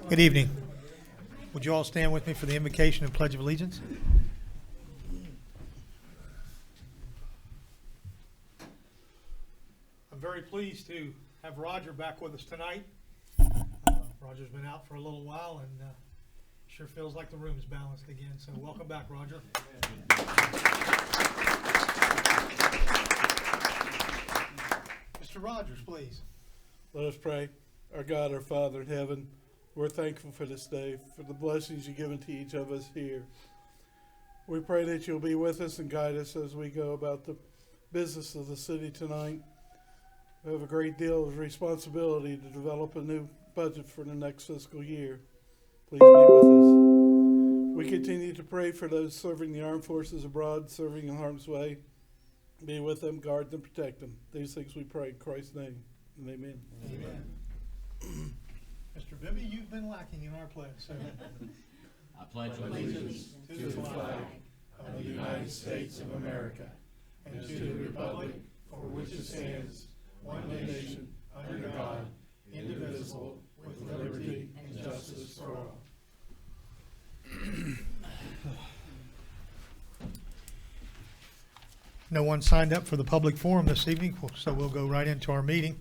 Good evening. Would you all stand with me for the invocation and pledge of allegiance? I'm very pleased to have Roger back with us tonight. Roger's been out for a little while and sure feels like the room is balanced again. So welcome back, Roger. Mr. Rogers, please. Let us pray. Our God, our Father in heaven, we're thankful for this day, for the blessings you've given to each of us here. We pray that you'll be with us and guide us as we go about the business of the city tonight. We have a great deal of responsibility to develop a new budget for the next fiscal year. Please be with us. We continue to pray for those serving the armed forces abroad, serving in harm's way. Be with them, guard them, protect them. These things we pray in Christ's name. And amen. Amen. Mr. Bibby, you've been lacking in our pledge. So. I pledge allegiance to the flag of the United States of America and to the republic for which it stands, one nation, under God, indivisible, with liberty and justice for all. No one signed up for the public forum this evening, so we'll go right into our meeting.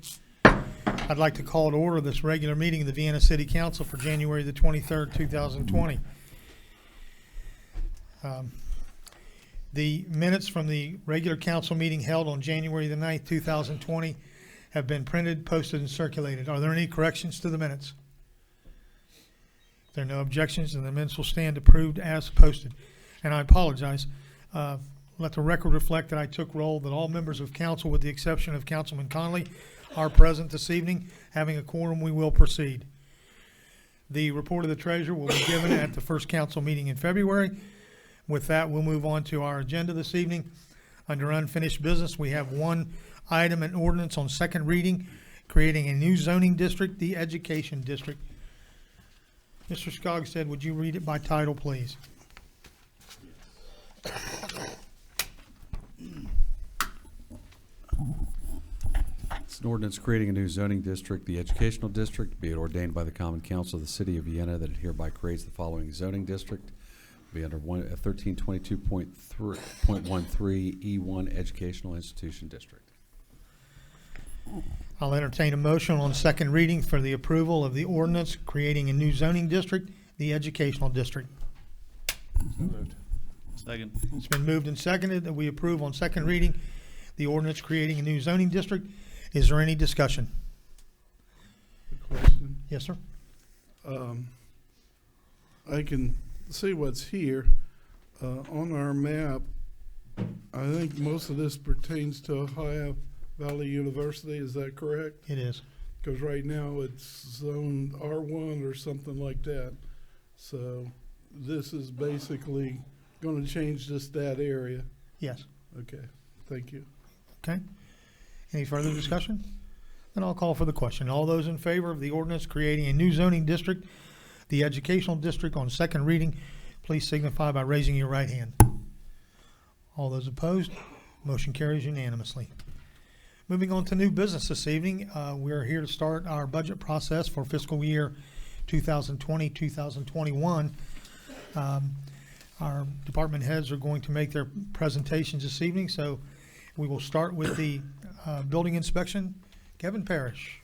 I'd like to call to order this regular meeting of the Vienna City Council for January the 23rd, 2020. The minutes from the regular council meeting held on January the 9th, 2020 have been printed, posted, and circulated. Are there any corrections to the minutes? If there are no objections, then the minutes will stand approved as posted. And I apologize. Let the record reflect that I took roll that all members of council, with the exception of Councilman Conley, are present this evening. Having a quorum, we will proceed. The report of the treasurer will be given at the first council meeting in February. With that, we'll move on to our agenda this evening. Under unfinished business, we have one item, an ordinance on second reading, creating a new zoning district, the Education District. Mr. Skogstad, would you read it by title, please? It's an ordinance creating a new zoning district, the Educational District, be it ordained by the Common Council of the City of Vienna that it hereby creates the following zoning district, be under 1322.13 E1 Educational Institution District. I'll entertain a motion on second reading for the approval of the ordinance creating a new zoning district, the Educational District. So moved. Second. It's been moved and seconded that we approve on second reading the ordinance creating a new zoning district. Is there any discussion? A question. Yes, sir. I can see what's here on our map. I think most of this pertains to Ohio Valley University. Is that correct? It is. Because right now it's zoned R1 or something like that. So this is basically going to change just that area. Yes. Okay. Thank you. Okay. Any further discussion? Then I'll call for the question. All those in favor of the ordinance creating a new zoning district, the Educational District, on second reading, please signify by raising your right hand. All those opposed, motion carries unanimously. Moving on to new business this evening, we're here to start our budget process for fiscal year 2020-2021. Our department heads are going to make their presentations this evening, so we will start with the building inspection. Kevin Parrish.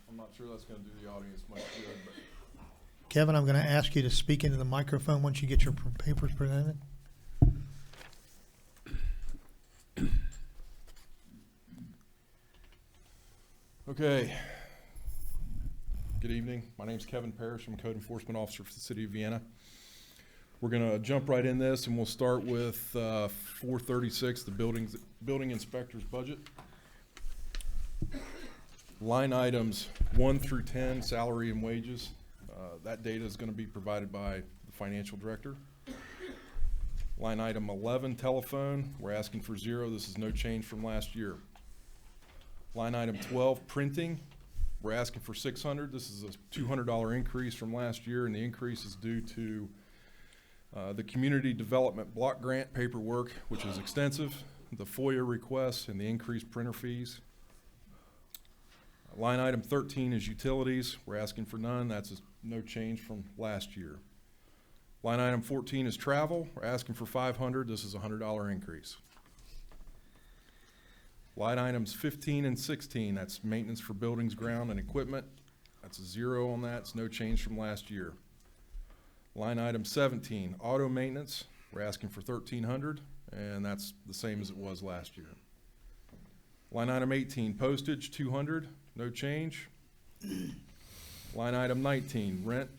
I'm not sure that's going to do the audience much good, but Kevin, I'm going to ask you to speak into the microphone once you get your papers presented. okay. Good evening. My name's Kevin Parrish. I'm a code enforcement officer for the City of Vienna. We're going to jump right in this, and we'll start with 436, the building inspector's budget. Line items 1 through 10, salary and wages. That data is going to be provided by the financial director. Line item 11, telephone, we're asking for 0. This is no change from last year. Line item 12, printing, we're asking for 600. This is a $200 increase from last year, and the increase is due to the community development block grant paperwork, which is extensive, the FOIA requests, and the increased printer fees. Line item 13 is utilities. We're asking for none. That's no change from last year. Line item 14 is travel. We're asking for 500. This is a $100 increase. Line items 15 and 16, that's maintenance for buildings, ground, and equipment. That's a 0 on that. It's no change from last year. Line item 17, auto maintenance. We're asking for 1,300, and that's the same as it was last year. Line item 18, postage, 200, no change. Line item 19, rent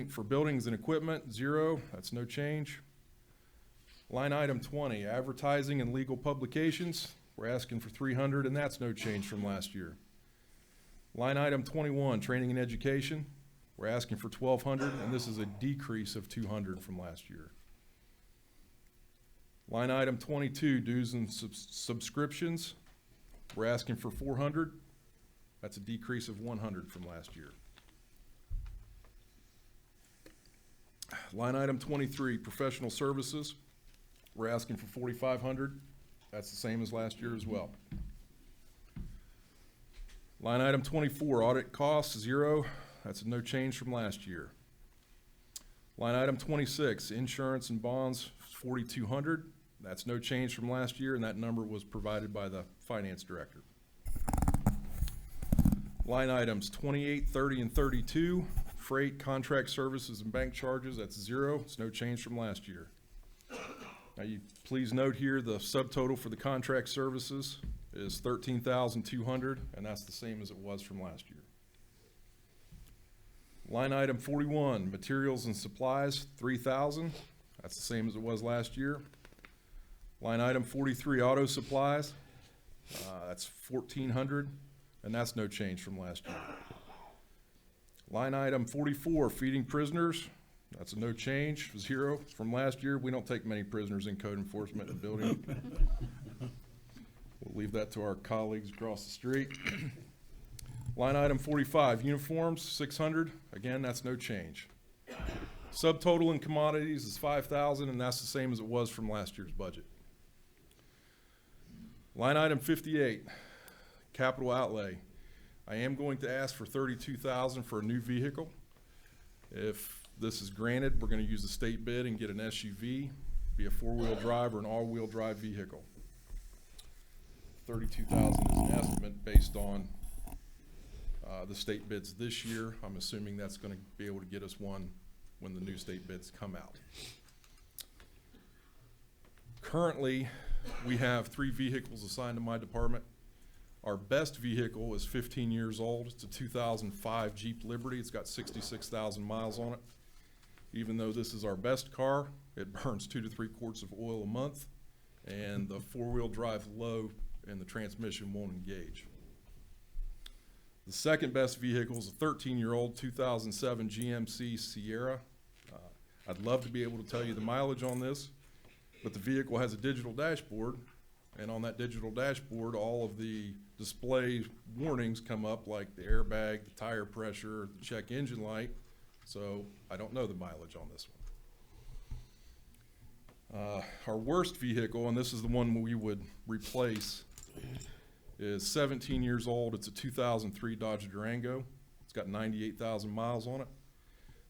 for buildings and equipment, 0, that's no change. Line item 20, advertising and legal publications, we're asking for 300, and that's no change from last year. Line item 21, training and education, we're asking for 1,200, and this is a decrease of 200 from last year. Line item 22, dues and subscriptions, we're asking for 400, that's a decrease of 100 from last year. Line item 23, professional services, we're asking for 4,500. That's the same as last year as well. Line item 24, audit costs, 0. That's no change from last year. Line item 26, insurance and bonds, 4,200. That's no change from last year, and that number was provided by the finance director. Line items 28, 30, and 32, freight, contract services, and bank charges, that's 0. It's no change from last year. Now, you please note here the subtotal for the contract services is 13,200, and that's the same as it was from last year. Line item 41, materials and supplies, 3,000. That's the same as it was last year. Line item 43, auto supplies, that's 1,400, and that's no change from last year. Line item 44, feeding prisoners, that's a no change, 0 from last year. We don't take many prisoners in code enforcement and building. We'll leave that to our colleagues across the street. Line item 45, uniforms, 600. Again, that's no change. Subtotal in commodities is 5,000, and that's the same as it was from last year's budget. Line item 58, capital outlay. I am going to ask for 32,000 for a new vehicle. If this is granted, we're going to use the state bid and get an SUV, be a 4-wheel drive or an all-wheel drive vehicle. 32,000 is an estimate based on the state bids this year. I'm assuming that's going to be able to get us one when the new state bids come out. Currently, we have 3 vehicles assigned to my department. Our best vehicle is 15 years old. It's a 2005 Jeep Liberty. It's got 66,000 miles on it. Even though this is our best car, it burns 2 to 3 quarts of oil a month, and the 4-wheel drive low and the transmission won't engage. The second best vehicle is a 13-year-old 2007 GMC Sierra. I'd love to be able to tell you the mileage on this, but the vehicle has a digital dashboard, and on that digital dashboard, all of the display warnings come up, like the airbag, the tire pressure, the check engine light, so I don't know the mileage on this one. Our worst vehicle, and this is the one we would replace, is 17 years old. It's a 2003 Dodge Durango. It's got 98,000 miles on it.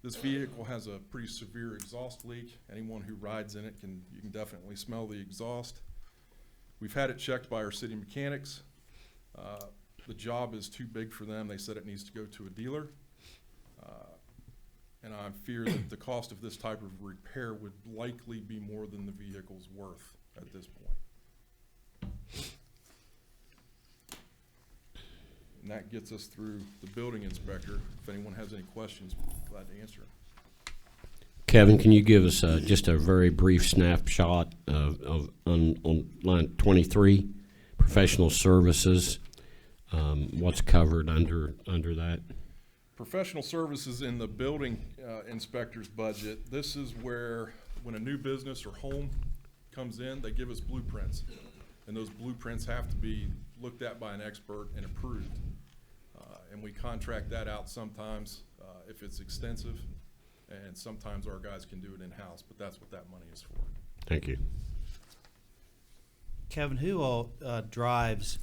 This vehicle has a pretty severe exhaust leak. Anyone who rides in it you can definitely smell the exhaust. We've had it checked by our city mechanics. The job is too big for them. They said it needs to go to a dealer. And I fear that the cost of this type of repair would likely be more than the vehicle's worth at this point. And that gets us through the building inspector. If anyone has any questions, I'm glad to answer them. Kevin, can you give us just a very brief snapshot on line 23, professional services, what's covered under that? Professional services in the building inspector's budget, this is where when a new business or home comes in, they give us blueprints. And those blueprints have to be looked at by an expert and approved. And we contract that out sometimes if it's extensive, and sometimes our guys can do it in-house, but that's what that money is for. Thank you. Kevin, who all drives?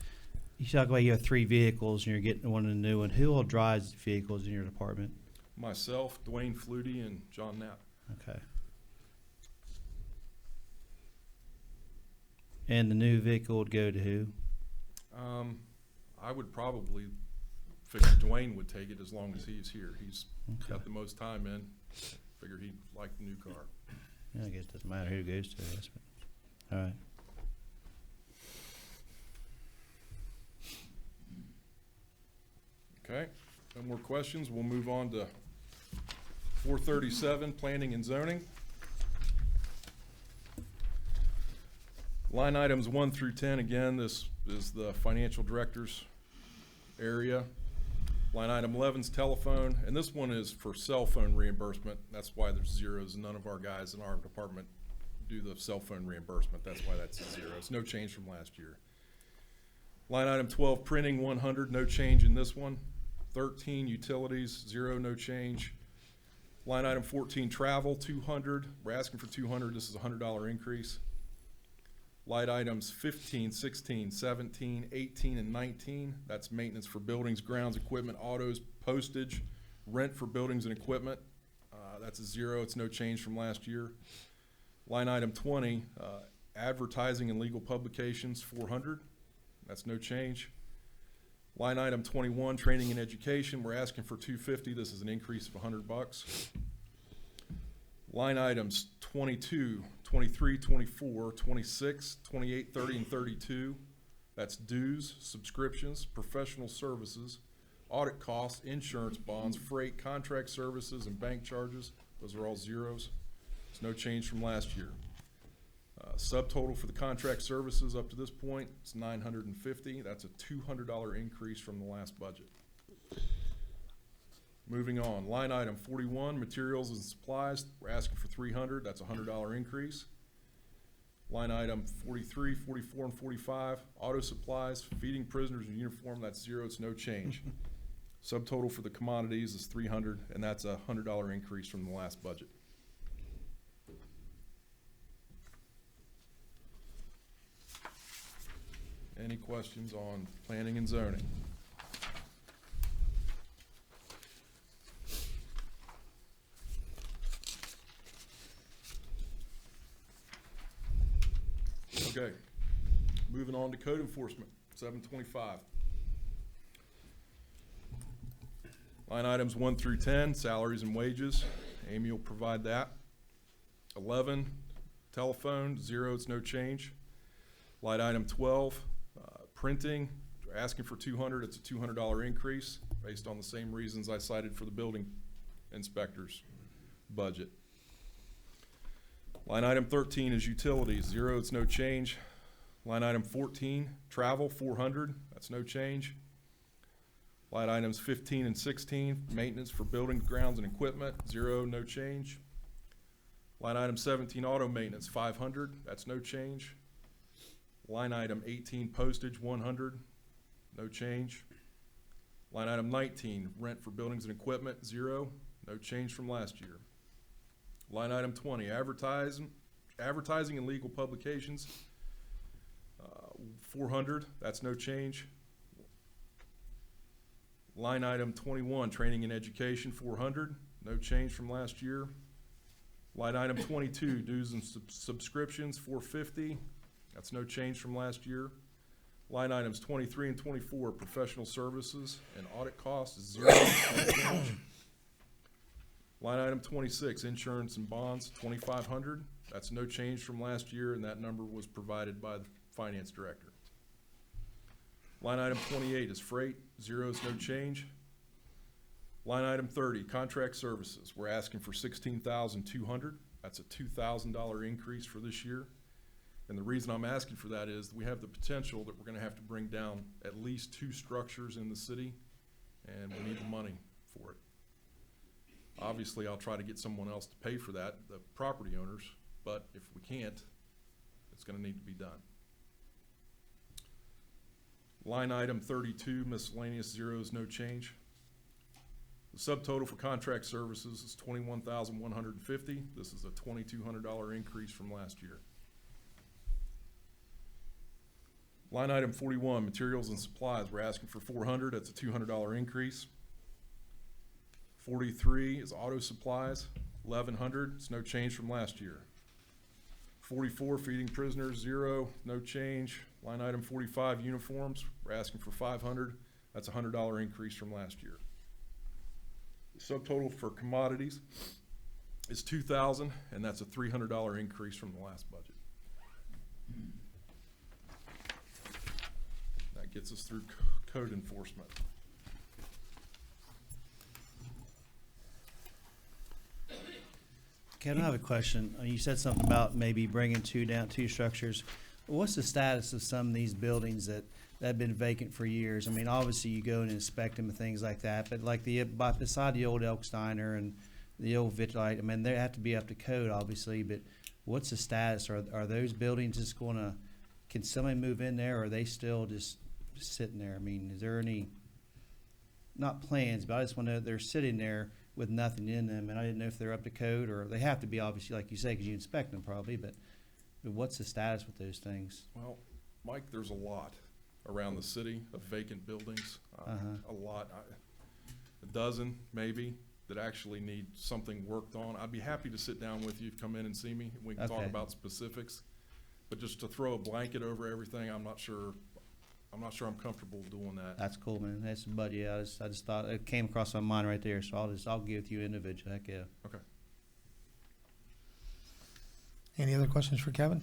You talk about you have 3 vehicles and you're getting one of the new one. Who all drives vehicles in your department? Myself, Dwayne Flutie, and John Knapp. Okay. And the new vehicle would go to who? I would probably figure Dwayne would take it as long as he's here. He's got the most time in. Figure he'd like the new car. Yeah, I guess it doesn't matter who goes to, I guess. But, all right. Okay, no more questions. We'll move on to 437, planning and zoning. Line items 1 through 10, again, this is the financial director's area. Line item 11 is telephone, and this one is for cell phone reimbursement. That's why there's zeros. None of our guys in our department do the cell phone reimbursement. That's why that's a zero. It's no change from last year. Line item 12, printing 100, no change in this one. 13, utilities, 0, no change. Line item 14, travel, 200. We're asking for 200. This is a $100 increase. Line items 15, 16, 17, 18, and 19. That's maintenance for buildings, grounds, equipment, autos, postage, rent for buildings and equipment. That's a 0. It's no change from last year. Line item 20, advertising and legal publications, 400. That's no change. Line item 21, training and education. We're asking for 250. This is an increase of $100. Line items 22, 23, 24, 26, 28, 30, and 32. That's dues, subscriptions, professional services, audit costs, insurance bonds, freight, contract services, and bank charges. Those are all zeros. There's no change from last year. Subtotal for the contract services up to this point is $950. That's a $200 increase from the last budget. Moving on, line item 41, materials and supplies. We're asking for 300. That's a $100 increase. Line item 43, 44, and 45, auto supplies, feeding prisoners in uniform. That's 0. It's no change. Subtotal for the commodities is 300, and that's a $100 increase from the last budget. Any questions on planning and zoning? Okay, moving on to code enforcement, 725. Line items 1 through 10, salaries and wages. Amy will provide that. 11, telephone, 0, it's no change. Line item 12, printing, we're asking for 200, it's a $200 increase based on the same reasons I cited for the building inspector's budget. Line item 13 is utilities, 0, it's no change. Line item 14, travel, 400, that's no change. Line items 15 and 16, maintenance for buildings, grounds, and equipment, 0, no change. Line item 17, auto maintenance, 500, that's no change. Line item 18, postage, 100, no change. Line item 19, rent for buildings and equipment, 0, no change from last year. Line item 20, advertising and legal publications, 400, that's no change. Line item 21, training and education, 400, no change from last year. Line item 22, dues and subscriptions, 450, that's no change from last year. Line items 23 and 24, professional services and audit costs, 0, no change. Line item 26, insurance and bonds, 2,500. That's no change from last year, and that number was provided by the finance director. Line item 28 is freight, 0 is no change. Line item 30, contract services. We're asking for $16,200. That's a $2,000 increase for this year. And the reason I'm asking for that is we have the potential that we're going to have to bring down at least 2 structures in the city, and we need the money for it. Obviously, I'll try to get someone else to pay for that, the property owners, but if we can't, It's gonna need to be done. Line item 32, miscellaneous zeros, no change. The subtotal for contract services is $21,150. This is a $2,200 increase from last year. Line item 41, materials and supplies, we're asking for $400, that's a $200 increase. 43 is auto supplies, $1,100, it's no change from last year. 44, feeding prisoners, 0, no change. Line item 45, uniforms, we're asking for $500, that's a $100 increase from last year. The subtotal for commodities is $2,000, and that's a $300 increase from the last budget. That gets us through code enforcement. Kevin, I have a question. You said something about maybe bringing two structures. What's the status of some of these buildings that have been vacant for years? I mean, obviously you go and inspect them and things like that, but like beside the old Elksteiner and the old Vitrite, I mean, they have to be up to code, obviously, but what's the status? Are those buildings just gonna, can somebody move in there, or are they still just sitting there? I mean, is there any, not plans, but I just want to know they're sitting there with nothing in them, and I didn't know if they're up to code, or they have to be, obviously, like you say, because you inspect them probably, but what's the status with those things? Well, Mike, there's a lot around the city of vacant buildings, a lot, a dozen maybe, that actually need something worked on. I'd be happy to sit down with you, come in and see me, and we can talk Okay. about specifics. But just to throw a blanket over everything, I'm not sure I'm comfortable doing that. That's cool, man. That's, but yeah, I just thought, it came across my mind right there, so I'll give it to you individually, heck yeah. Okay. Any other questions for Kevin?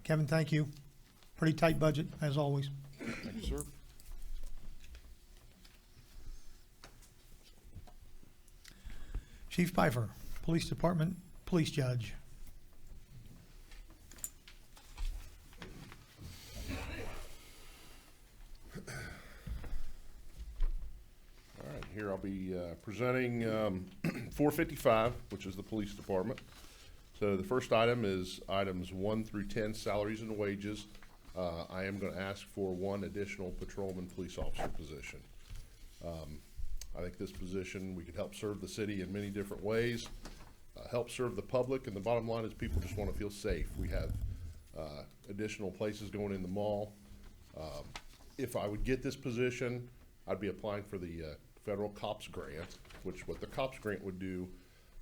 Kevin, thank you. Pretty tight budget, as always. Thank you, sir. Chief Pfeiffer, Police Department, Police Judge. All right, here I'll be presenting 455, which is the police department. So the first item is items 1 through 10, salaries and wages. I am going to ask for one additional patrolman police officer position. I think this position, we could help serve the city in many different ways, help serve the public, and the bottom line is people just want to feel safe. We have additional places going in the mall. If I would get this position, I'd be applying for the federal COPS grant, which what the COPS grant would do,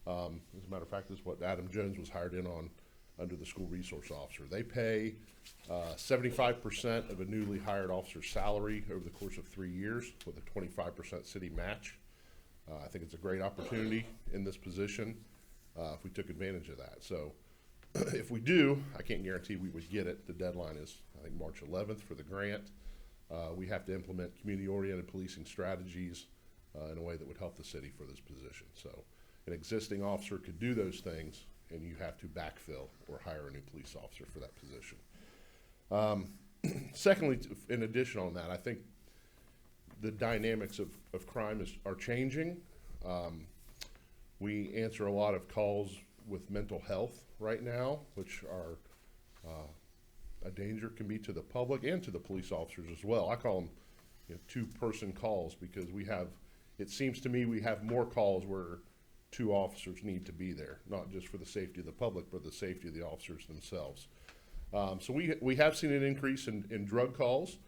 as a matter of fact, is what Adam Jones was hired in on under the school resource officer. They pay 75% of a newly hired officer's salary over the course of 3 years with a 25% city match. I think it's a great opportunity in this position if we took advantage of that. So if we do, I can't guarantee we would get it. The deadline is, I think, March 11th for the grant. We have to implement community-oriented policing strategies in a way that would help the city for this position. So an existing officer could do those things, and you have to backfill or hire a new police officer for that position. Secondly, in addition on that, I think the dynamics of crime are changing. We answer a lot of calls with mental health right now, which are a danger can be to the public and to the police officers as well. I call them two-person calls because it seems to me we have more calls where 2 officers need to be there, not just for the safety of the public, but the safety of the officers themselves. So we have seen an increase in drug calls.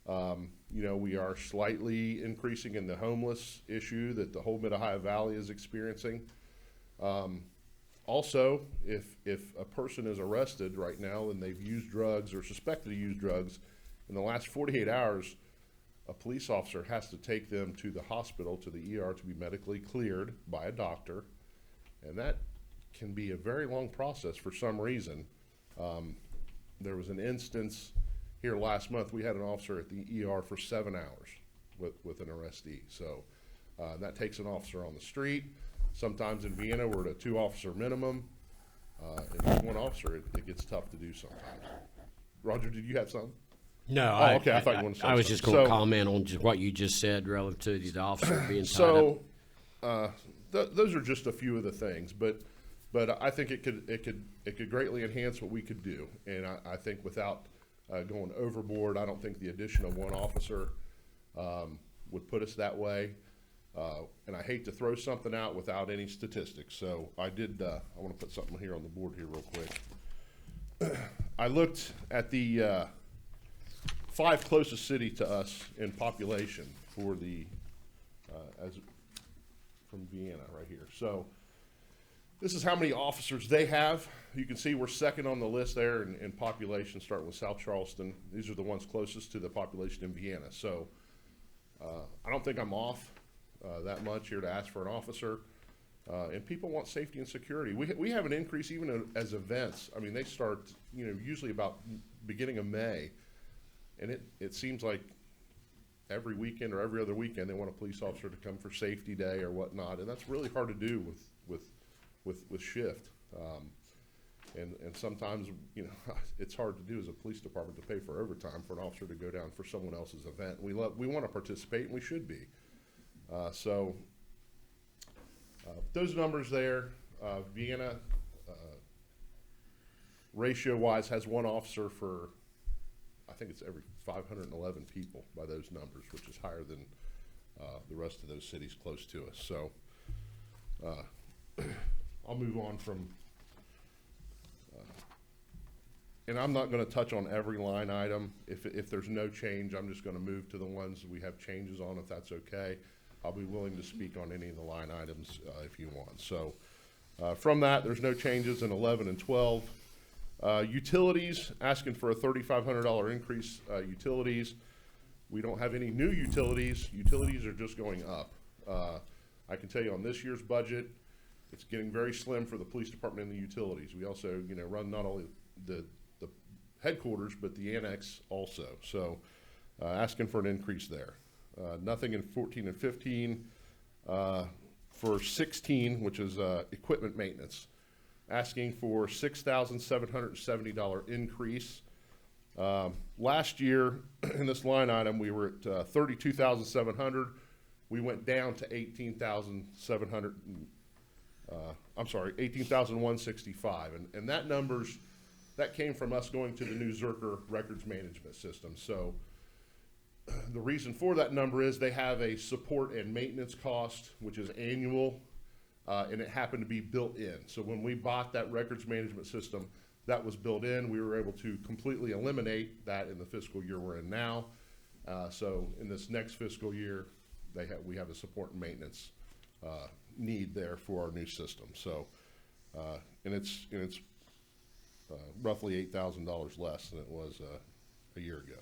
We are slightly increasing in the homeless issue that the whole Mid-Ohio Valley is experiencing. Also, if a person is arrested right now and they've used drugs or suspected to use drugs, in the last 48 hours, a police officer has to take them to the hospital, to the ER, to be medically cleared by a doctor. And that can be a very long process for some reason. There was an instance here last month, we had an officer at the ER for 7 hours with an arrestee. So that takes an officer on the street. Sometimes in Vienna, we're at a 2-officer minimum. And with 1 officer, it gets tough to do sometimes. Roger, did you have something? No, okay, I thought you wanted to say I was something. just going to So- comment on just what you just said relative to the officer being tied up. So, those are just a few of the things, but but I think it could greatly enhance what we could do. And I think without going overboard, I don't think the addition of one officer would put us that way. And I hate to throw something out without any statistics. So I want to put something here on the board here real quick. I looked at the 5 closest city to us in population for the, from Vienna right here. So this is how many officers they have. You can see we're second on the list there in population, starting with South Charleston. These are the ones closest to the population in Vienna. So I don't think I'm off that much here to ask for an officer. And people want safety and security. We have an increase even as events. I mean, they start, usually about beginning of May. And it seems like every weekend or every other weekend they want a police officer to come for safety day or whatnot. And that's really hard to do with shift. And sometimes, it's hard to do as a police department to pay for overtime for an officer to go down for someone else's event. We want to participate, and we should be. So those numbers there, Vienna, ratio-wise, has one officer for, I think it's every 511 people by those numbers, which is higher than the rest of those cities close to us. So I'll move on from, and I'm not going to touch on every line item. If there's no change, I'm just going to move to the ones we have changes on, if that's okay. I'll be willing to speak on any of the line items if you want. So from that, there's no changes in 11 and 12. Utilities, asking for a $3,500 increase. Utilities, we don't have any new utilities. Utilities are just going up. I can tell you on this year's budget, it's getting very slim for the police department and the utilities. We also, run not only the headquarters, but the annex also. So asking for an increase there. Nothing in 14 and 15. For 16, which is equipment maintenance, asking for $6,770 increase. Last year, in this line item, we were at $32,700. We went down to $18,700. I'm sorry, $18,165, and that came from us going to the new Zerker records management system. So the reason for that number is they have a support and maintenance cost, which is annual, and it happened to be built in. So when we bought that records management system, that was built in. We were able to completely eliminate that in the fiscal year we're in now. So in this next fiscal year, we have a support and maintenance need there for our new system. So, and it's roughly $8,000 less than it was a year ago.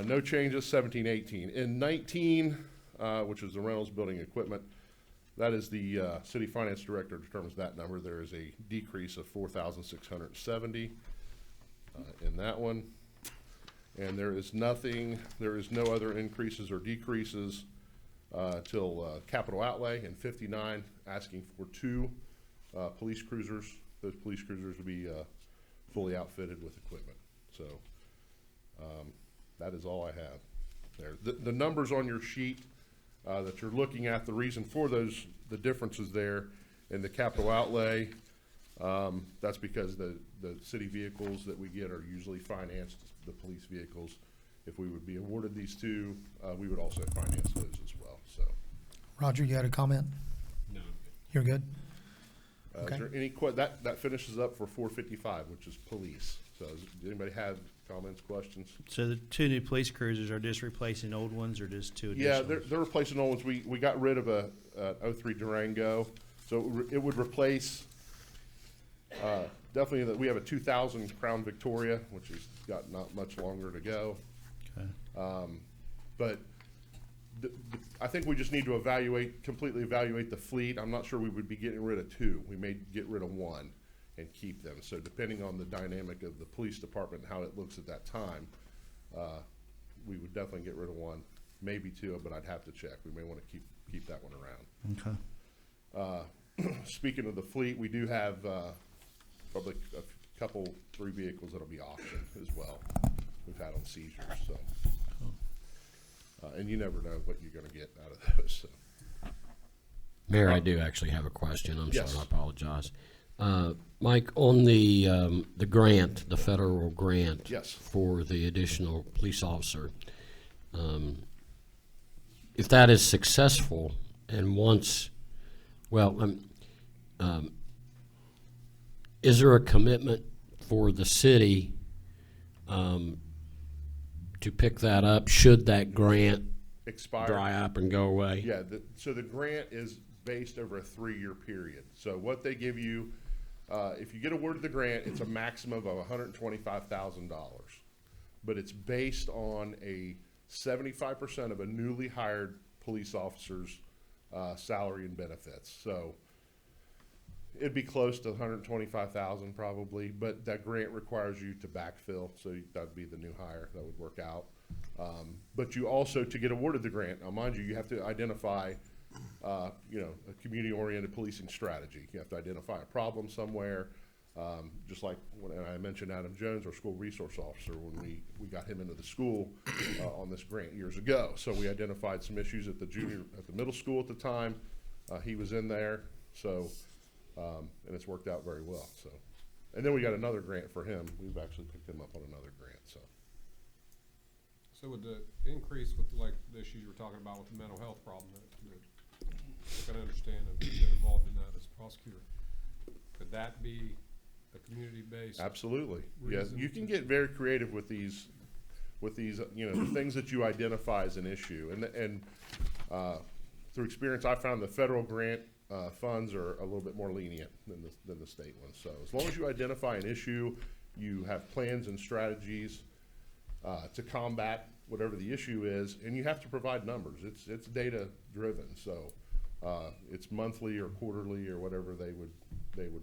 No changes, 17, 18. In 19, which is the rentals building equipment, that is the city finance director determines that number. There is a decrease of 4,670 in that one. And there is no other increases or decreases till capital outlay in 59, asking for 2 police cruisers. Those police cruisers will be fully outfitted with equipment. So that is all I have there. The numbers on your sheet that you're looking at, the reason for the differences there in the capital outlay, that's because the city vehicles that we get are usually financed, the police vehicles. If we would be awarded these 2, we would also finance those as well. So, Roger, you had a comment? No. You're good? Is there any that finishes up for 455, which is police. So does anybody have comments, questions? So the 2 new police cruisers are just replacing old ones, or just 2 Yeah, additional? they're replacing old ones. We got rid of a 03 Durango, so it would replace definitely we have a 2000 Crown Victoria, which has got not much longer to go. Okay. But I think we just need to completely evaluate the fleet. I'm not sure we would be getting rid of 2. We may get rid of 1 and keep them. So depending on the dynamic of the police department and how it looks at that time, we would definitely get rid of 1, maybe 2, but I'd have to check. We may want to keep that one around. Okay. Speaking of the fleet, we do have probably a couple, 3 vehicles that'll be auctioned as well. We've had on seizures, so. And you never know what you're going to get out of those. So. Mayor, I do actually have a question. I'm Yes. sorry, I apologize. Mike, on the grant, the federal grant. Yes. For the additional police officer, if that is successful and once, is there a commitment for the city to pick that up should that grant Expired. dry up and go away? Yeah, so the grant is based over a 3-year period. So what they give you, if you get awarded the grant, it's a maximum of $125,000. But it's based on a 75% of a newly hired police officer's salary and benefits. So it'd be close to 125,000 probably, but that grant requires you to backfill, so that'd be the new hire, that would work out. But you also, to get awarded the grant, now mind you, you have to identify, a community-oriented policing strategy. You have to identify a problem somewhere, just like when I mentioned Adam Jones, our school resource officer, when we got him into the school on this grant years ago. So we identified some issues at the middle school at the time. He was in there, so. And it's worked out very well, so. And then we got another grant for him. We've actually picked him up on another grant, so. So with the increase with like the issue you were talking about with the mental health problem that I can understand and been involved in that as a prosecutor, could that be a community-based? Absolutely, yeah. reason You can to- get very creative with these, the things that you identify as an issue. And through experience, I found the federal grant funds are a little bit more lenient than the state ones. So as long as you identify an issue, you have plans and strategies to combat whatever the issue is, and you have to provide numbers. It's data driven, so it's monthly or quarterly or whatever they would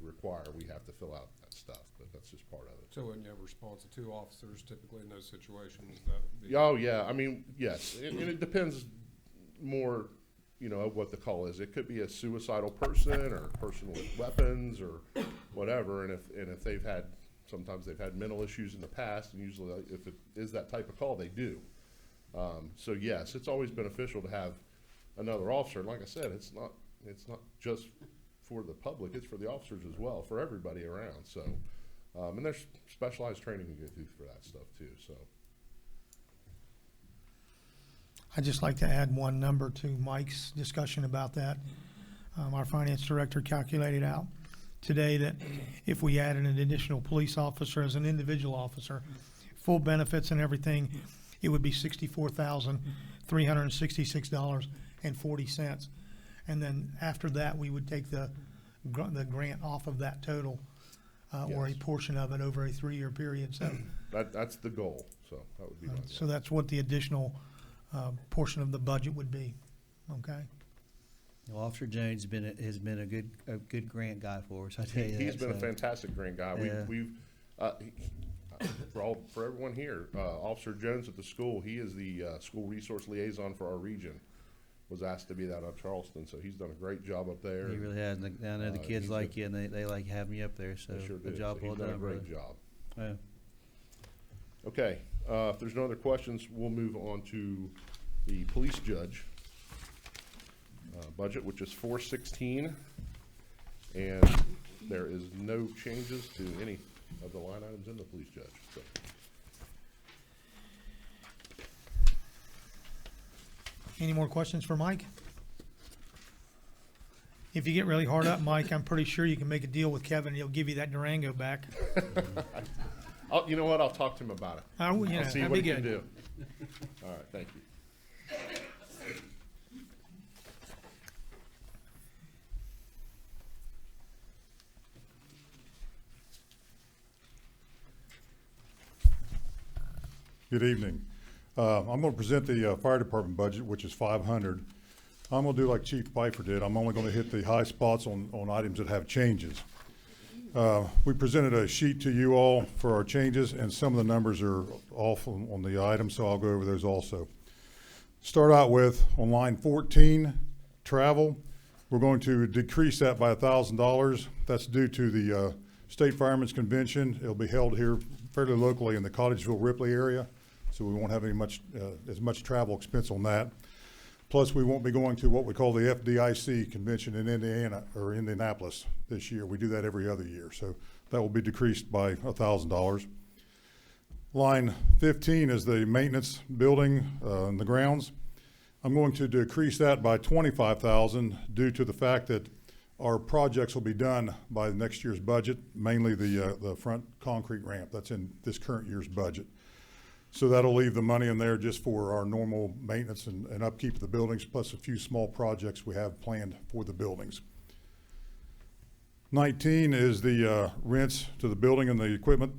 require. We have to fill out that stuff, but that's just part of it. So when you have a response of 2 officers typically in those situations, that would be. Oh yeah, I mean yes, and it depends more. What the call is. It could be a suicidal person or a person with weapons or whatever. And if sometimes they've had mental issues in the past, and usually if it is that type of call, they do. So yes, it's always beneficial to have another officer. And like I said, it's not just for the public, it's for the officers as well, for everybody around. So, and there's specialized training you go through for that stuff too, so. I'd just like to add one number to Mike's discussion about that. Our finance director calculated out today that if we added an additional police officer as an individual officer, full benefits and everything, it would be $64,366.40. And then after that, we would take the grant off of that total, or a Yes. portion of it over a 3-year period. So, That's the goal, so that would be my goal. so that's what the additional portion of the budget would be. Okay. Well, Officer Jones has been a good grant guy for us. I tell you, He's been a so. fantastic grant guy. Yeah. For everyone here, Officer Jones at the school, he is the school resource liaison for our region. Was asked to be that up Charleston, so he's done a great job up there. He really has. And I know the kids he's like a- you, and they like having you up there. So They sure good do. job, So well he's done a done, brother. great job. Yeah. Okay, if there's no other questions, we'll move on to the police judge budget, which is $416, and there is no changes to any of the line items in the police judge. So. Any more questions for Mike? If you get really hard up, Mike, I'm pretty sure you can make a deal with Kevin, and he'll give you that Durango back. You know what? I'll talk to him about it. I'll see See that'd what be he can good. do. All right, thank you. Good evening. I'm going to present the fire department budget, which is 500. I'm going to do like Chief Pfeiffer did. I'm only going to hit the high spots on items that have changes. We presented a sheet to you all for our changes, and some of the numbers are off on the items, so I'll go over those also. Start out with, on line 14, travel. We're going to decrease that by $1,000. That's due to the State Firemen's Convention. It'll be held here fairly locally in the Cottageville-Ripley area, so we won't have as much travel expense on that. Plus, we won't be going to what we call the FDIC convention in Indiana, or Indianapolis this year. We do that every other year, so that will be decreased by $1,000. Line 15 is the maintenance building and the grounds. I'm going to decrease that by $25,000 due to the fact that our projects will be done by next year's budget, mainly the front concrete ramp. That's in this current year's budget. So that'll leave the money in there just for our normal maintenance and upkeep of the buildings, plus a few small projects we have planned for the buildings. 19 is the rents to the building and the equipment.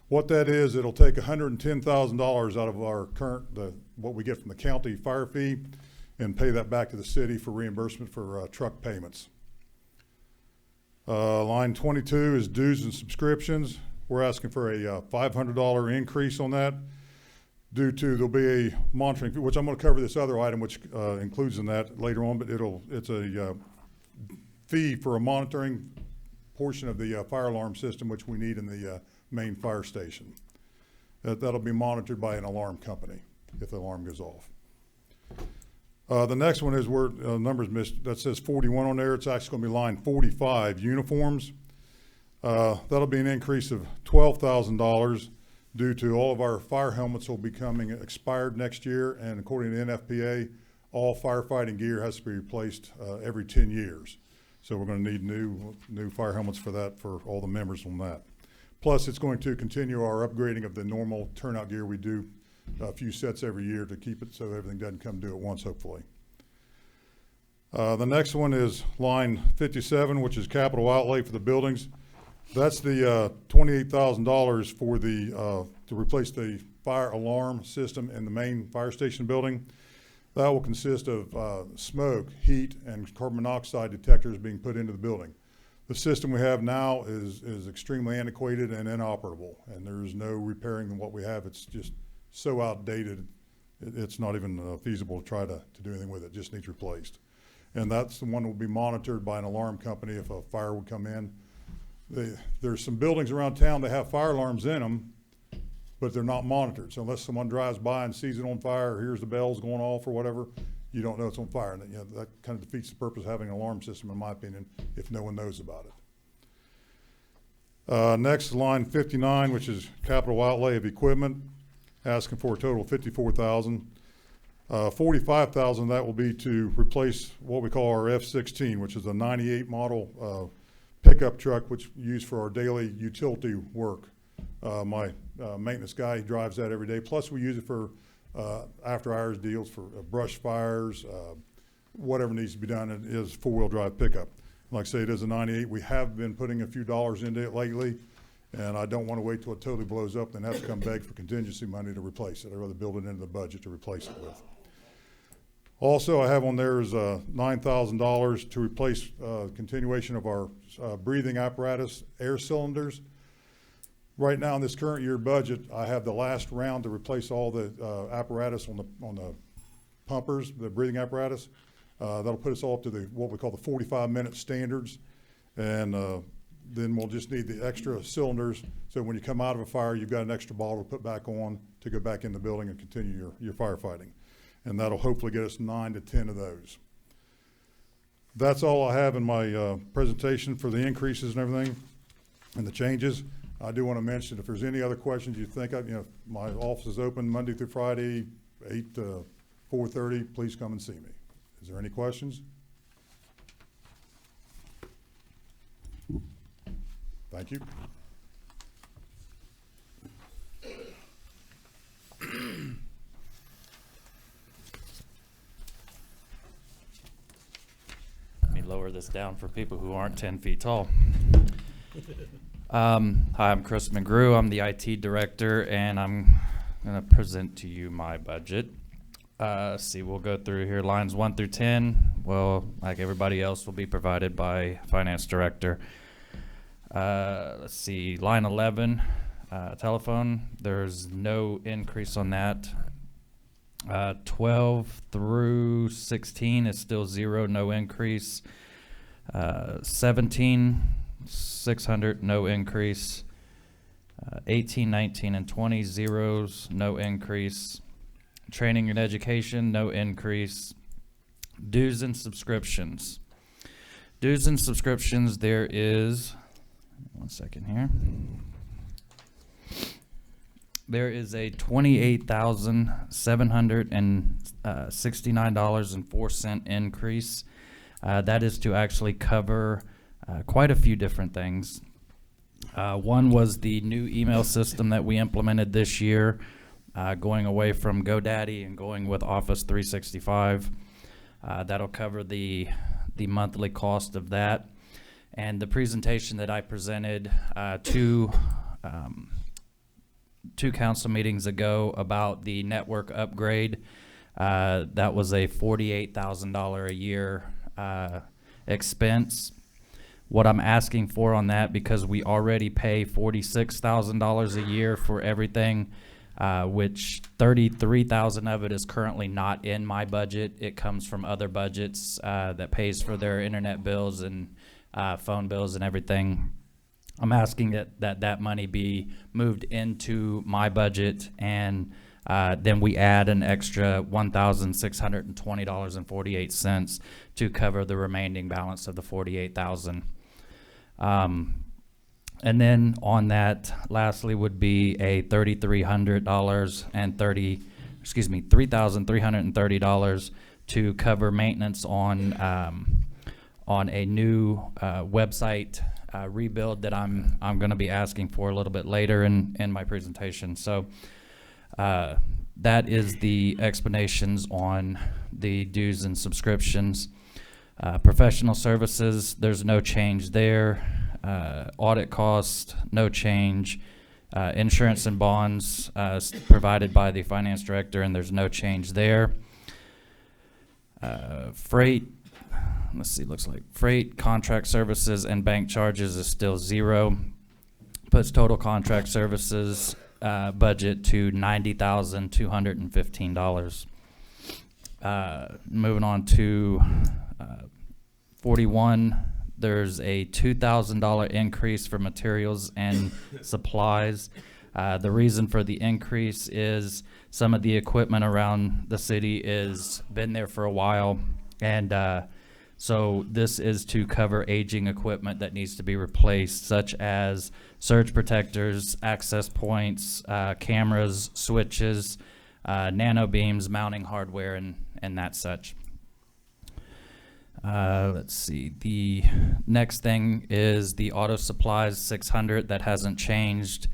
What that is, it'll take $110,000 out of our current, what we get from the county fire fee, and pay that back to the city for reimbursement for truck payments. Line 22 is dues and subscriptions. We're asking for a $500 increase on that due to there'll be a monitoring fee, which I'm going to cover this other item, which includes in that later on, but it's a fee for a monitoring portion of the fire alarm system, which we need in the main fire station. That'll be monitored by an alarm company if the alarm goes off. The next one is where numbers missed. That says 41 on there. It's actually going to be line 45, uniforms. That'll be an increase of $12,000 due to all of our fire helmets will be coming expired next year, and according to NFPA, all firefighting gear has to be replaced every 10 years. So we're going to need new fire helmets for that, for all the members on that. Plus, it's going to continue our upgrading of the normal turnout gear. We do a few sets every year to keep it so everything doesn't come due at once, hopefully. The next one is line 57, which is capital outlay for the buildings. That's the $28,000 for the to replace the fire alarm system in the main fire station building. That will consist of smoke, heat, and carbon monoxide detectors being put into the building. The system we have now is extremely antiquated and inoperable, and there's no repairing than what we have. It's just so outdated, it's not even feasible to try to do anything with it. It just needs replaced. And that's the one that will be monitored by an alarm company if a fire would come in. There's some buildings around town that have fire alarms in them, but they're not monitored. So unless someone drives by and sees it on fire or hears the bells going off or whatever, you don't know it's on fire. And that kind of defeats the purpose of having an alarm system, in my opinion, if no one knows about it. Next, line 59, which is capital outlay of equipment, asking for a total of $54,000. $45,000 that will be to replace what we call our F-16, which is a 98 model pickup truck, which we use for our daily utility work. My maintenance guy, he drives that every day. Plus, we use it for after-hours deals for brush fires, whatever needs to be done. It is four-wheel drive pickup. Like I say, it is a 98. We have been putting a few dollars into it lately, and I don't want to wait till it totally blows up and have to come beg for contingency money to replace it. I'd rather build it into the budget to replace it with. Also, I have on there is $9,000 to replace continuation of our breathing apparatus air cylinders. Right now in this current year budget, I have the last round to replace all the apparatus on the pumpers, the breathing apparatus. That'll put us all up to what we call the 45-minute standards, and then we'll just need the extra cylinders. So when you come out of a fire, you've got an extra bottle to put back on to go back in the building and continue your firefighting. And that'll hopefully get us 9 to 10 of those. That's all I have in my presentation for the increases and everything and the changes. I do want to mention, if there's any other questions you think of, my office is open Monday through Friday, 8 to 4:30. Please come and see me. Is there any questions? Thank you. Let me lower this down for people who aren't 10 feet tall. Hi, I'm Chris McGrew. I'm the IT director, and I'm going to present to you my budget. We'll go through here lines 1 through 10. Well, like everybody else, will be provided by finance director. Let's see, line 11, telephone. There's no increase on that. 12 through 16 is still zero, no increase. 17, 600, no increase. 18, 19, and 20, zeros, no increase. Training and education, no increase. Dues and subscriptions. Dues and subscriptions, there is, one second here. There is a $28,769.04 increase. That is to actually cover quite a few different things. One was the new email system that we implemented this year, going away from GoDaddy and going with Office 365. That'll cover the monthly cost of that. And the presentation that I presented two council meetings ago about the network upgrade, that was a $48,000 a year expense. What I'm asking for on that, because we already pay $46,000 a year for everything, which $33,000 of it is currently not in my budget. It comes from other budgets that pays for their internet bills and phone bills and everything. I'm asking that money be moved into my budget, and then we add an extra $1,620.48 to cover the remaining balance of the $48,000. And then on that, lastly, would be a $3,330 to cover maintenance on a new website rebuild that I'm going to be asking for a little bit later in my presentation. So that is the explanations on the dues and subscriptions. Professional services, there's no change there. Audit cost, no change. Insurance and bonds provided by the finance director, and there's no change there. Freight, let's see, looks like freight, contract services, and bank charges is still zero. Puts total contract services budget to $90,215. Moving on to 41, there's a $2,000 increase for materials and supplies. The reason for the increase is some of the equipment around the city is been there for a while, and so this is to cover aging equipment that needs to be replaced, such as surge protectors, access points, cameras, switches, nano beams, mounting hardware, and that such. Let's see, the next thing is the auto supplies 600. That hasn't changed.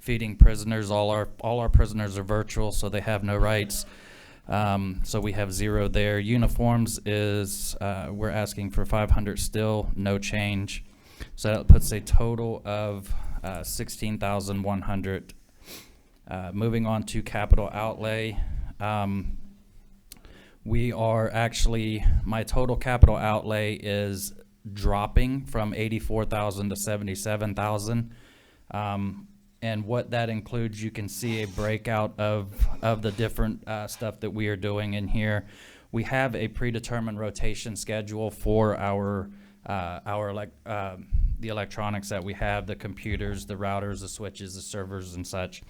Feeding prisoners, all our prisoners are virtual, so they have no rights. So we have zero there. Uniforms is we're asking for 500 still, no change. So that puts a total of 16,100. Moving on to capital outlay. We are actually, my total capital outlay is dropping from 84,000 to 77,000. And what that includes, you can see a breakout of the different stuff that we are doing in here. We have a predetermined rotation schedule for the electronics that we have, the computers, the routers, the switches, the servers, and such.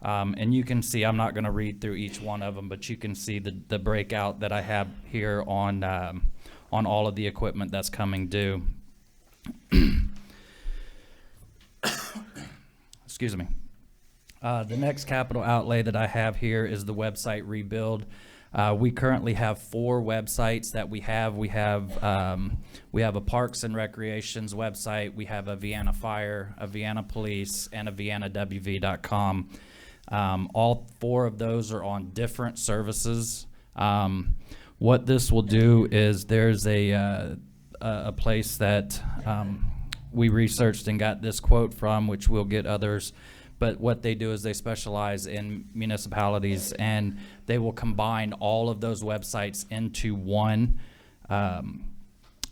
And you can see, I'm not going to read through each one of them, but you can see the breakout that I have here on all of the equipment that's coming due. Excuse me. The next capital outlay that I have here is the website rebuild. We currently have 4 websites that we have. We have a Parks and Recreations website. We have a Vienna Fire, a Vienna Police, and a ViennaWV.com. All 4 of those are on different services. What this will do is there's a place that we researched and got this quote from, which we'll get others. But what they do is they specialize in municipalities, and they will combine all of those websites into one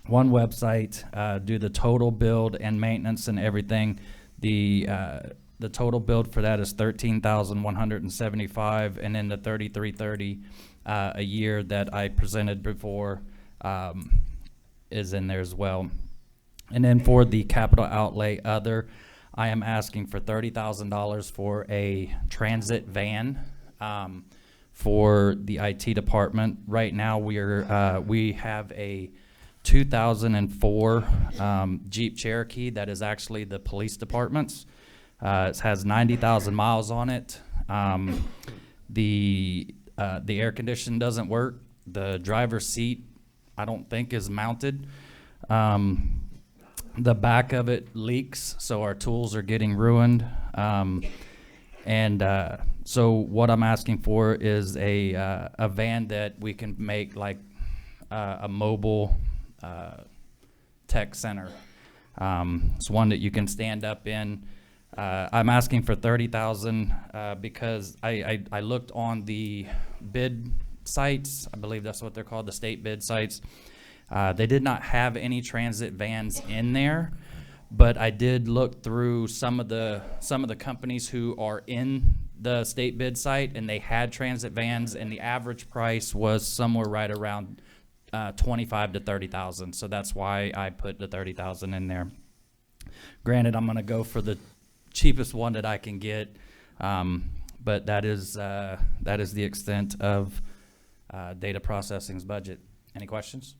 website, do the total build and maintenance and everything. The total build for that is $13,175, and then the $3,330 a year that I presented before is in there as well. And then for the capital outlay other, I am asking for $30,000 for a transit van for the IT department. Right now, we have a 2004 Jeep Cherokee that is actually the police department's. It has 90,000 miles on it. The air condition doesn't work. The driver's seat, I don't think, is mounted. The back of it leaks, so our tools are getting ruined. So what I'm asking for is a van that we can make like a mobile tech center. It's one that you can stand up in. I'm asking for 30,000 because I looked on the bid sites. I believe that's what they're called, the state bid sites. They did not have any transit vans in there, but I did look through some of the companies who are in the state bid site, and they had transit vans, and the average price was somewhere right around 25 to 30,000. So that's why I put the 30,000 in there. Granted, I'm going to go for the cheapest one that I can get, but that is the extent of data processing's budget. Any questions?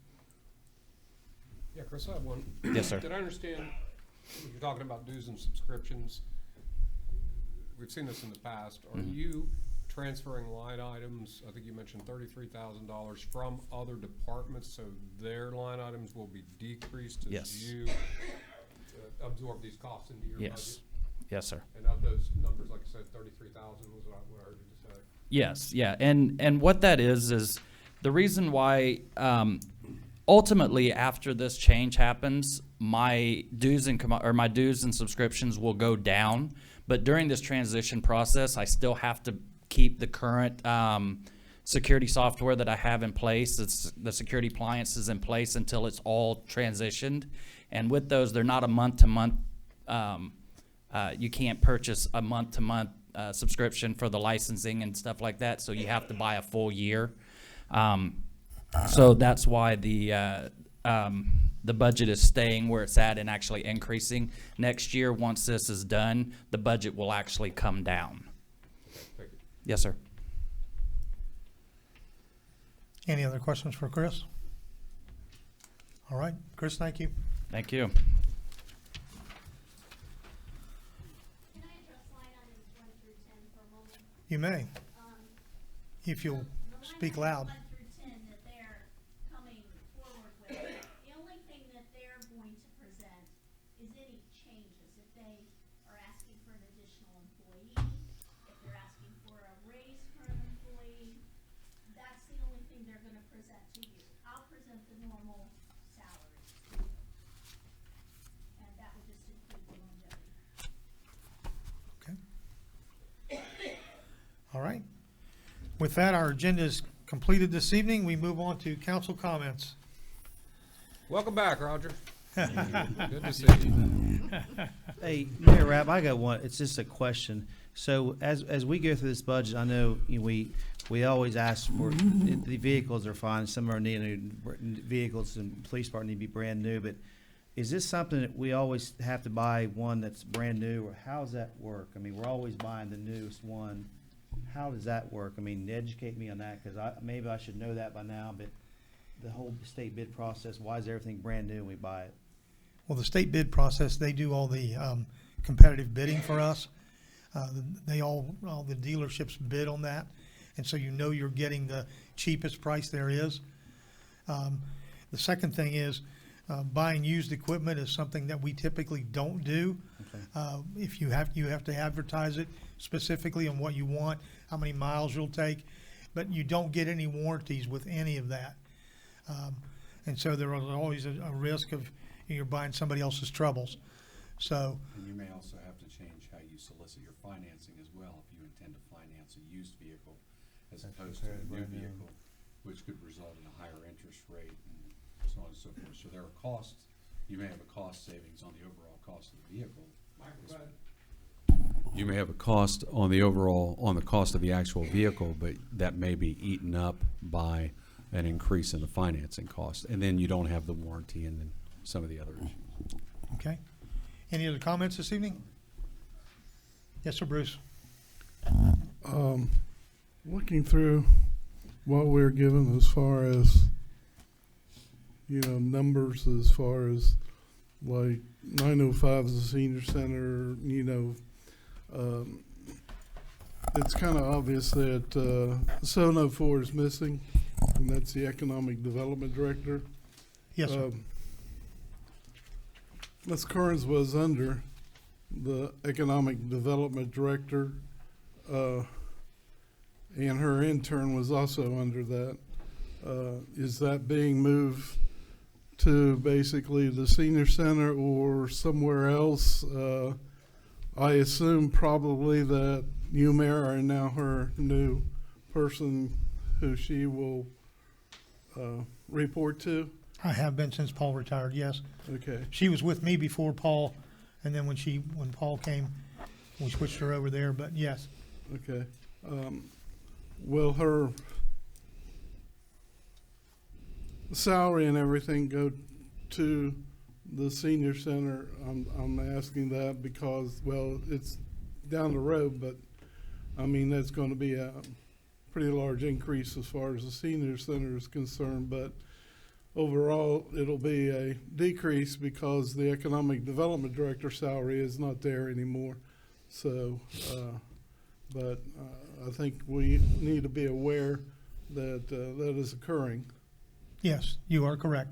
Yeah, Chris, I have one. Yes, sir. Did I understand, you're talking about dues and subscriptions? We've seen this in the past. Are you transferring line items, I think you mentioned $33,000 from other departments, so their line items will be decreased as Yes. you absorb these costs into your budget? Yes. Yes, sir. And of those numbers, like I said, 33,000 was what I heard you say. Yes, yeah, and what that is the reason why. Ultimately, after this change happens, my dues and subscriptions will go down. But during this transition process, I still have to keep the current security software that I have in place. The security appliances in place until it's all transitioned. And with those, they're not a month-to-month. You can't purchase a month-to-month subscription for the licensing and stuff like that. So you have to buy a full year. So that's why the budget is staying where it's at and actually increasing. Next year, once this is done, the budget will actually come down. Thank you. Yes, sir. Any other questions for Chris? All right, Chris, thank you. Thank you. Can I address line items 1 through 10 for a moment? You may, if you'll The speak line loud. items 1 through 10 that they're coming forward with, the only thing that they're going to present is any changes. If they are asking for an additional employee, if they're asking for a raise for an employee, that's the only thing they're gonna present to you. I'll present the normal salaries. And that would just include the longevity. Okay. All right. With that, our agenda is completed this evening. We move on to council comments. Welcome back, Roger. Good to see you. Hey, Mayor Rapp, I got one. It's just a question. So as we go through this budget, I know we always ask for, the vehicles are fine, some are needing vehicles and police department need to be brand new, but is this something that we always have to buy one that's brand new, or how does that work? I mean, we're always buying the newest one. How does that work? I mean, educate me on that, because maybe I should know that by now, but the whole state bid process, why is everything brand new when we buy it? Well, the state bid process, they do all the competitive bidding for us. All the dealerships bid on that, and so you know you're getting the cheapest price there is. The second thing is, buying used equipment is something that we typically don't do. Okay. If you have to advertise it specifically on what you want, how many miles you'll take, but you don't get any warranties with any of that. And so there is always a risk of you're buying somebody else's troubles. So, And you may also have to change how you solicit your financing as well, if you intend to finance a used vehicle as opposed to a new vehicle, which could result in a higher interest rate and so on and so forth. So there are costs, you may have a cost savings on the overall cost of the vehicle. You may have a cost on the cost of the actual vehicle, but that may be eaten up by an increase in the financing cost. And then you don't have the warranty and then some of the other issues. okay. Any other comments this evening? Yes, sir, Bruce. Looking through what we're given as far as, numbers as far as like 905 is a senior center, it's kind of obvious that 704 is missing, and that's the economic development director. Yes, sir. Ms. Kearns was under the economic development director, and her intern was also under that. Is that being moved to basically the senior center or somewhere else? I assume probably that you, Mayor, are now her new person who she will report to. I have been since Paul retired, yes. Okay. She was with me before Paul, and then when Paul came, we switched her over there, but yes. Okay. Will her salary and everything go to the senior center? I'm asking that because, well, it's down the road, but I mean, that's going to be a pretty large increase as far as the senior center is concerned, but overall, it'll be a decrease because the economic development director salary is not there anymore. So, but I think we need to be aware that that is occurring. Yes, you are correct.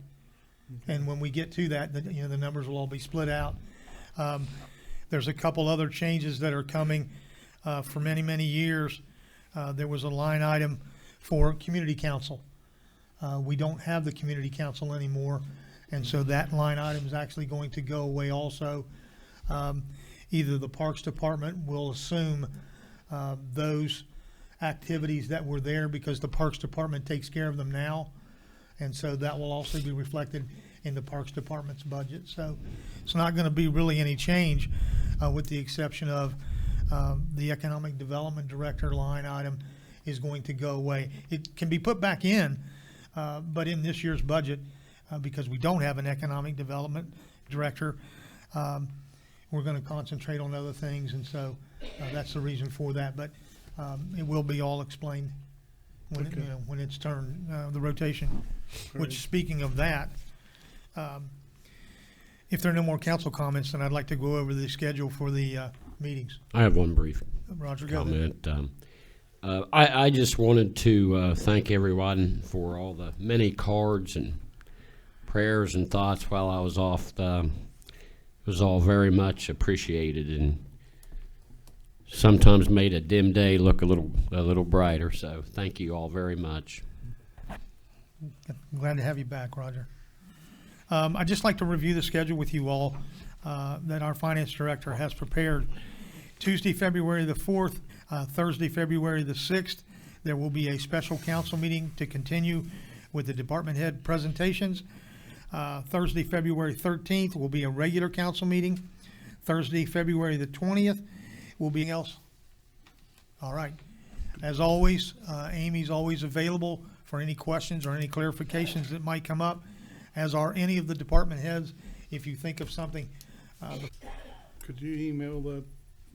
And when we get to that, the numbers will all be split out. There's a couple other changes that are coming for many, many years. There was a line item for community council. We don't have the community council anymore, and so that line item is actually going to go away also. Either the Parks Department will assume those activities that were there because the Parks Department takes care of them now, and so that will also be reflected in the Parks Department's budget. So it's not going to be really any change with the exception of the Economic Development Director line item is going to go away. It can be put back in, but in this year's budget, because we don't have an Economic Development Director, we're going to concentrate on other things, and so that's the reason for that. But it will be all explained when Okay. when it's turned the rotation. Which, speaking of that, if there are no more council comments, then I'd like to go over the schedule for the meetings. I have one brief Roger, go ahead. comment. I just wanted to thank everyone for all the many cards and prayers and thoughts while I was off. It was all very much appreciated and sometimes made a dim day look a little brighter. So thank you all very much. I'm glad to have you back, Roger. I'd just like to review the schedule with you all that our finance director has prepared. Tuesday, February the 4th, Thursday, February the 6th, there will be a special council meeting to continue with the department head presentations. Thursday, February 13th will be a regular council meeting. Thursday, February the 20th will be else. All right. As always, Amy's always available for any questions or any clarifications that might come up, as are any of the department heads. If you think of something, Could you email the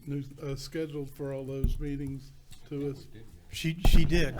new schedule for all those meetings to us? she did.